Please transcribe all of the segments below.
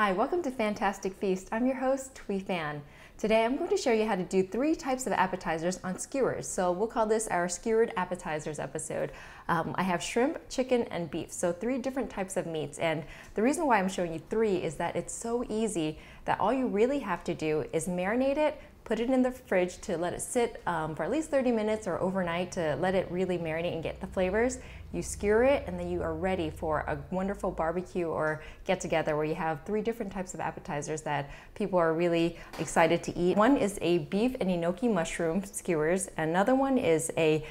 Hi, welcome to Phantastic Feast. I'm your host, Thuy Phan. Today I'm going to show you how to do 3 types of appetizers on skewers. So we'll call this our skewered appetizers episode. I have shrimp, chicken, and beef, so 3 different types of meats. And the reason why I'm showing you 3 is that it's so easy that all you really have to do is marinate it, put it in the fridge to let it sit for at least 30 minutes or overnight to let it really marinate and get the flavors. You skewer it and then you are ready for a wonderful barbecue or get together where you have 3 different types of appetizers that people are really excited to eat. One is a beef and enoki mushroom skewers. Another one is a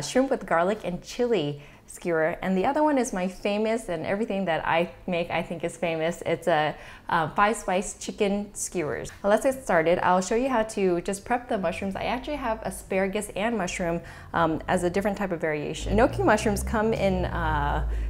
shrimp with garlic and chili skewer, and the other one is my famous, and everything that I make I think is famous. It's a 5-spice chicken skewers. Well, let's get started. I'll show you how to just prep the mushrooms. I actually have asparagus and mushroom as a different type of variation. Enoki mushrooms come in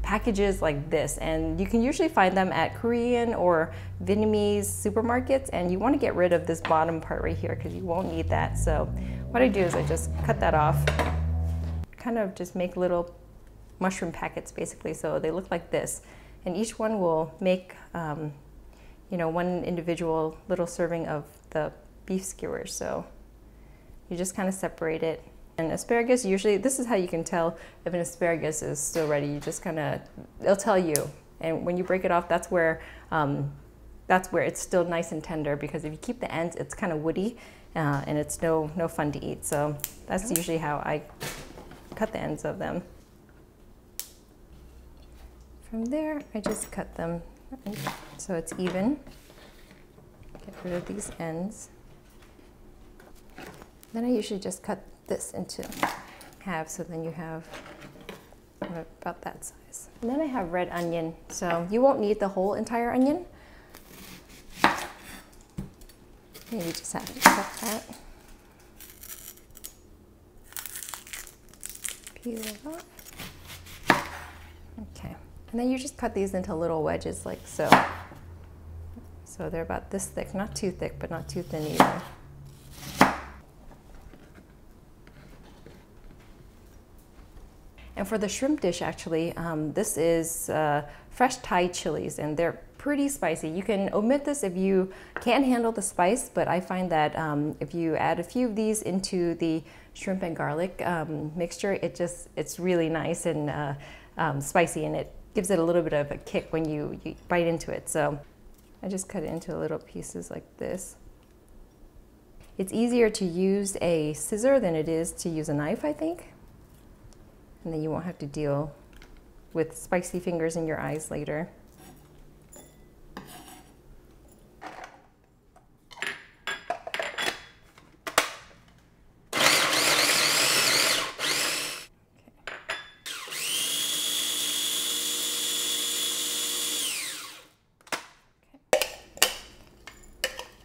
packages like this, and you can usually find them at Korean or Vietnamese supermarkets, and you want to get rid of this bottom part right here because you won't need that. So what I do is I just cut that off, kind of just make little mushroom packets basically, so they look like this, and each one will make one individual little serving of the beef skewers. So you just kind of separate it. And asparagus, usually this is how you can tell if an asparagus is still ready. You just kind of, they'll tell you, and when you break it off, that's where it's still nice and tender, because if you keep the ends, it's kind of woody and it's no fun to eat. So that's usually how I cut the ends of them. From there, I just cut them so it's even. Get rid of these ends. Then I usually just cut this into halves, so then you have about that size. And then I have red onion, so you won't need the whole entire onion. You just have to cut that. Peel it off. Okay. And then you just cut these into little wedges like so. So they're about this thick, not too thick, but not too thin either. And for the shrimp dish, actually, this is fresh Thai chilies, and they're pretty spicy. You can omit this if you can't handle the spice, but I find that if you add a few of these into the shrimp and garlic mixture, it's really nice and spicy, and it gives it a little bit of a kick when you bite into it. So I just cut it into little pieces like this. It's easier to use a scissor than it is to use a knife, I think. And then you won't have to deal with spicy fingers in your eyes later.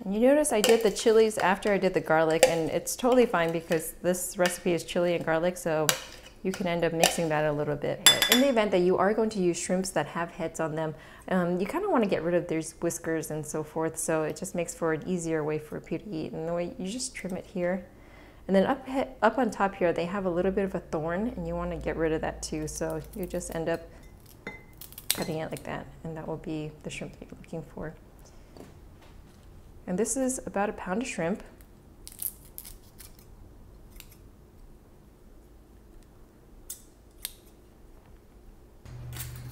And you notice I did the chilies after I did the garlic, and it's totally fine because this recipe is chili and garlic, so you can end up mixing that a little bit. But in the event that you are going to use shrimps that have heads on them, you kind of want to get rid of these whiskers and so forth, so it just makes for an easier way for you to eat. And the way you just trim it here. And then up on top here, they have a little bit of a thorn, and you want to get rid of that too. So you just end up cutting it like that, and that will be the shrimp that you're looking for. And this is about a pound of shrimp.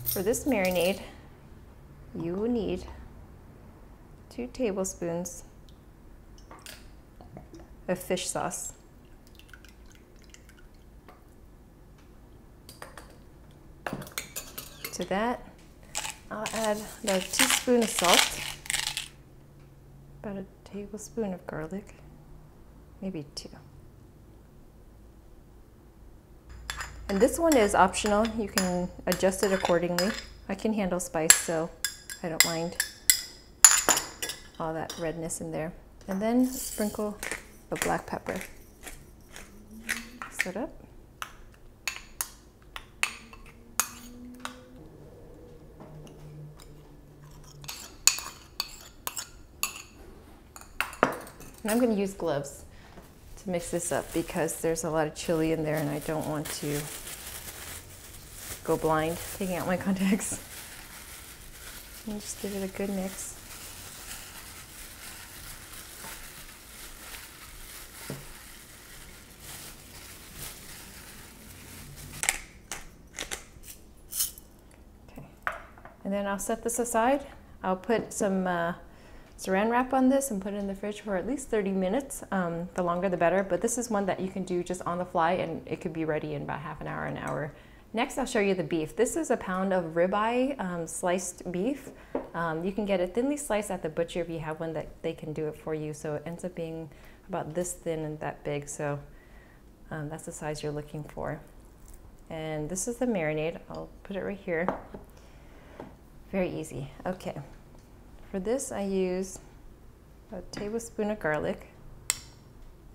For this marinade, you will need 2 tablespoons of fish sauce. To that, I'll add about a teaspoon of salt, about a tablespoon of garlic, maybe 2. And this one is optional. You can adjust it accordingly. I can handle spice, so I don't mind all that redness in there. And then a sprinkle of black pepper. Mix it up. And I'm going to use gloves to mix this up because there's a lot of chili in there and I don't want to go blind taking out my contacts. And just give it a good mix. And then I'll set this aside. I'll put some saran wrap on this and put it in the fridge for at least 30 minutes. The longer the better, but this is one that you can do just on the fly and it could be ready in about half an hour. Next, I'll show you the beef. This is a pound of ribeye sliced beef. You can get it thinly sliced at the butcher if you have one that they can do it for you. So it ends up being about this thin and that big. So that's the size you're looking for. And this is the marinade. I'll put it right here. Very easy. Okay. For this, I use a tablespoon of garlic,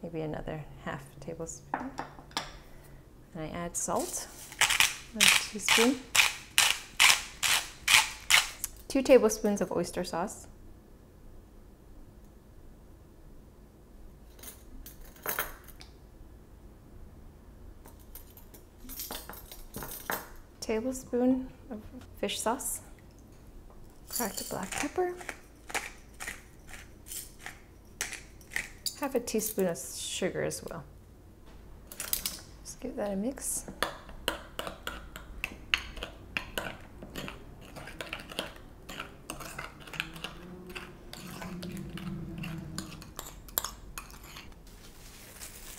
maybe another half tablespoon. And I add salt, 1 teaspoon, 2 tablespoons of oyster sauce, tablespoon of fish sauce, cracked black pepper, half a teaspoon of sugar as well. Just give that a mix.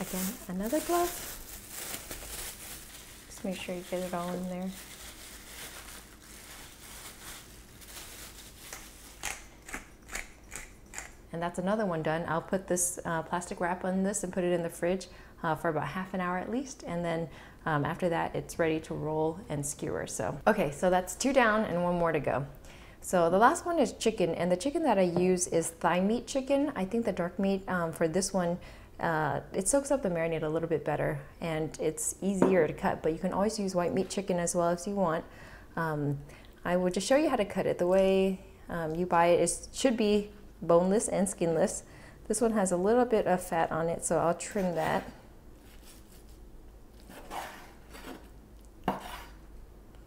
Again, another glove. Just make sure you get it all in there. And that's another one done. I'll put this plastic wrap on this and put it in the fridge for about half an hour at least. And then after that, it's ready to roll and skewer. So, okay, so that's 2 down and 1 more to go. So the last one is chicken. And the chicken that I use is thigh meat chicken. I think the dark meat for this one, it soaks up the marinade a little bit better and it's easier to cut, but you can always use white meat chicken as well if you want. I will just show you how to cut it. The way you buy it should be boneless and skinless. This one has a little bit of fat on it, so I'll trim that.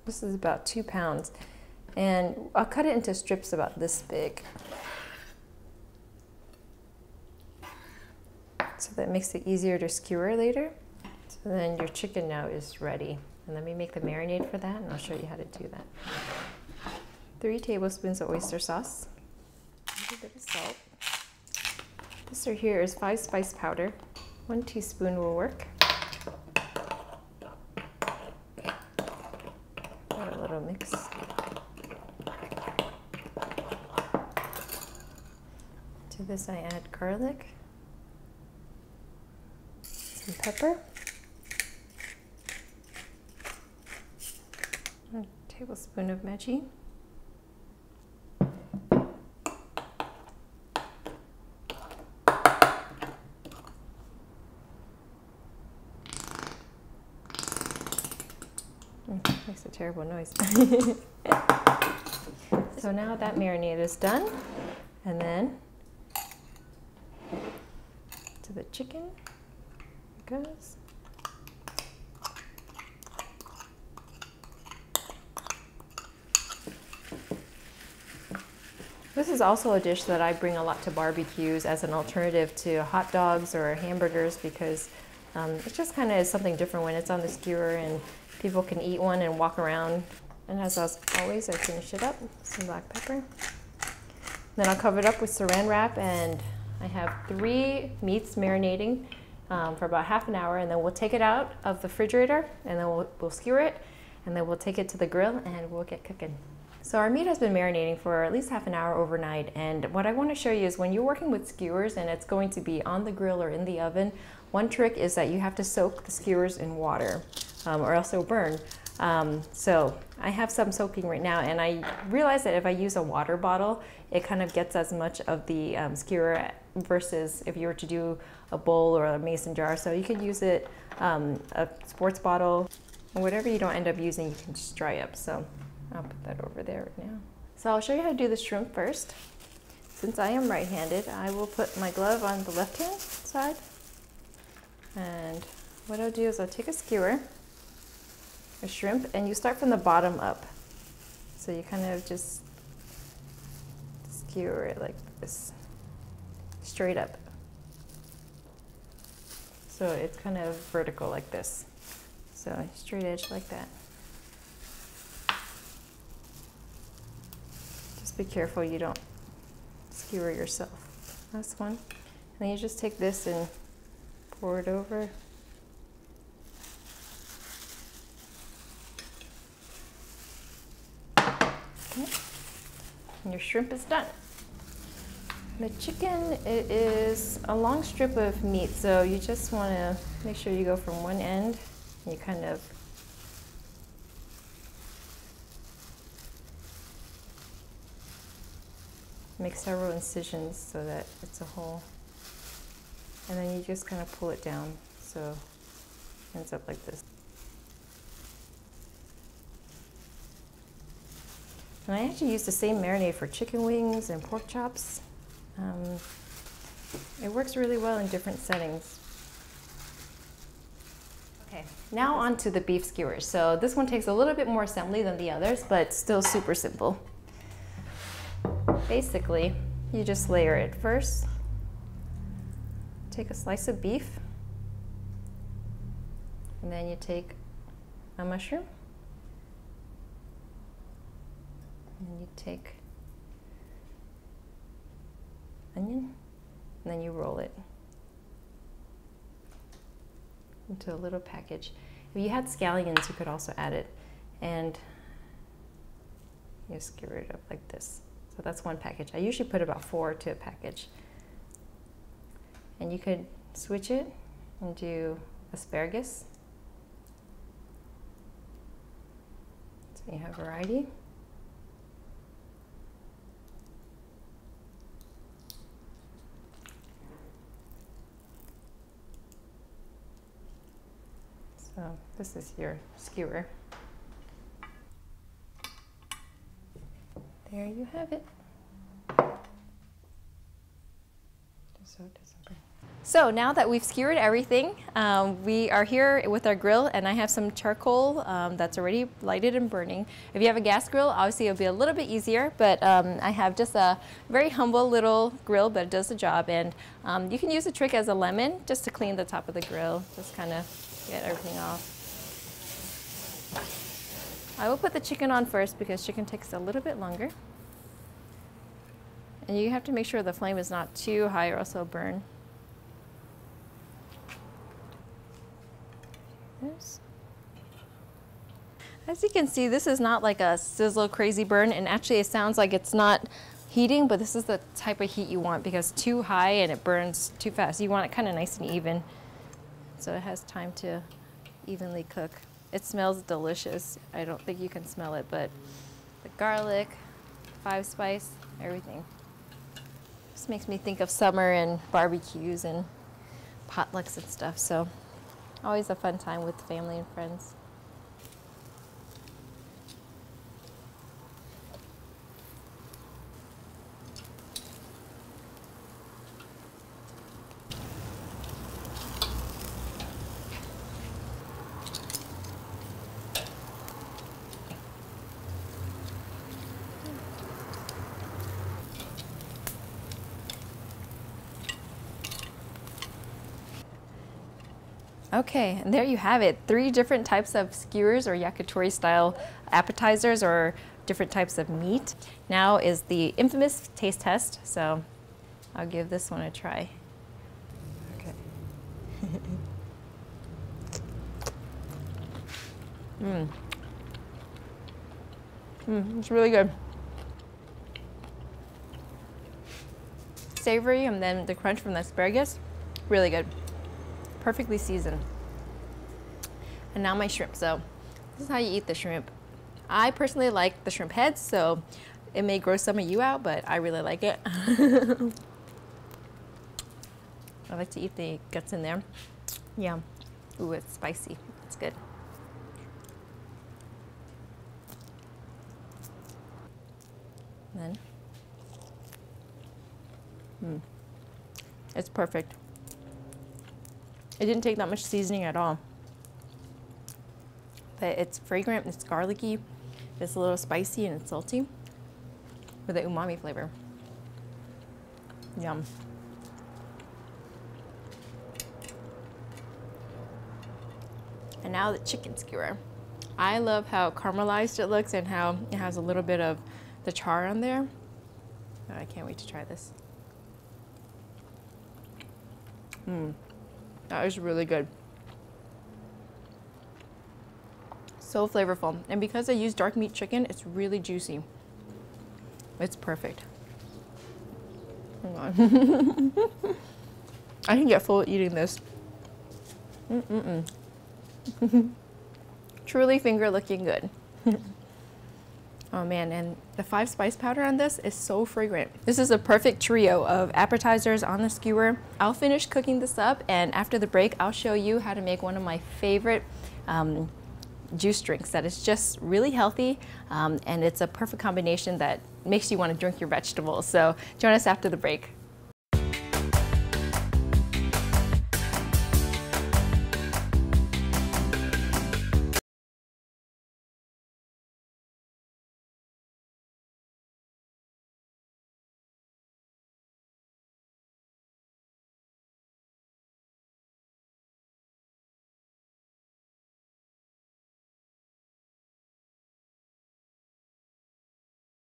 This is about 2 pounds, and I'll cut it into strips about this big. So that makes it easier to skewer later. So then your chicken now is ready. And let me make the marinade for that, and I'll show you how to do that. 3 tablespoons of oyster sauce. A little bit of salt. This right here is 5 spice powder. 1 teaspoon will work. Add a little mix. To this I add garlic, some pepper, 1 tablespoon of Maggi, makes a terrible noise. So now that marinade is done, and then to the chicken it goes. This is also a dish that I bring a lot to barbecues as an alternative to hot dogs or hamburgers because it just kind of is something different when it's on the skewer and people can eat one and walk around. And as always, I finish it up with some black pepper. Then I'll cover it up with saran wrap, and I have 3 meats marinating for about half an hour, and then we'll take it out of the refrigerator and then we'll skewer it, and then we'll take it to the grill and we'll get cooking. So our meat has been marinating for at least half an hour overnight, and what I want to show you is when you're working with skewers and it's going to be on the grill or in the oven, one trick is that you have to soak the skewers in water or else they'll burn. So I have some soaking right now, and I realize that if I use a water bottle, it kind of gets as much of the skewer versus if you were to do a bowl or a mason jar. So you could use it, a sports bottle, or whatever you don't end up using, you can just dry up. So I'll put that over there right now. So I'll show you how to do the shrimp first. Since I am right-handed, I will put my glove on the left-hand side. And what I'll do is I'll take a skewer, a shrimp, and you start from the bottom up. So you kind of just skewer it like this, straight up. So it's kind of vertical like this. So straight edge like that. Just be careful you don't skewer yourself. Last one. And then you just take this and pour it over. Okay. And your shrimp is done. The chicken, it is a long strip of meat, so you just want to make sure you go from one end and you kind of make several incisions so that it's a whole, and then you just kind of pull it down so it ends up like this. And I actually use the same marinade for chicken wings and pork chops. It works really well in different settings. Okay, now on to the beef skewers. So this one takes a little bit more assembly than the others, but still super simple. Basically, you just layer it first. Take a slice of beef, and then you take a mushroom, and you take onion, and then you roll it into a little package. If you had scallions, you could also add it, and you skewer it up like this. So that's one package. I usually put about 4 to a package. And you could switch it and do asparagus. So you have variety. So this is your skewer. There you have it. So now that we've skewered everything, we are here with our grill, and I have some charcoal that's already lighted and burning. If you have a gas grill, obviously it'll be a little bit easier, but I have just a very humble little grill, but it does the job. And you can use the trick as a lemon just to clean the top of the grill, just kind of get everything off. I will put the chicken on first because chicken takes a little bit longer. And you have to make sure the flame is not too high or else it'll burn. There's. As you can see, this is not like a sizzle crazy burn, and actually it sounds like it's not heating, but this is the type of heat you want, because too high and it burns too fast. You want it kind of nice and even, so it has time to evenly cook. It smells delicious. I don't think you can smell it, but the garlic, 5 spice, everything. This makes me think of summer and barbecues and potlucks and stuff, so always a fun time with family and friends. Okay, and there you have it. 3 different types of skewers or yakitori style appetizers or different types of meat. Now is the infamous taste test, so I'll give this one a try. Okay. It's really good. Savory, and then the crunch from the asparagus, really good. Perfectly seasoned. And now my shrimp. So this is how you eat the shrimp. I personally like the shrimp heads, so it may gross some of you out, but I really like it. I like to eat the guts in there. Yeah. Ooh, it's spicy. It's good. And then, it's perfect. It didn't take that much seasoning at all. But it's fragrant, it's garlicky, it's a little spicy and it's salty with the umami flavor. Yum. And now the chicken skewer. I love how caramelized it looks and how it has a little bit of the char on there. I can't wait to try this. That is really good. So flavorful. And because I use dark meat chicken, it's really juicy. It's perfect. Hang on. I can get full eating this. Truly finger looking good. Oh man, and the 5 spice powder on this is so fragrant. This is a perfect trio of appetizers on the skewer. I'll finish cooking this up, and after the break, I'll show you how to make one of my favorite juice drinks that is just really healthy, and it's a perfect combination that makes you want to drink your vegetables. So join us after the break.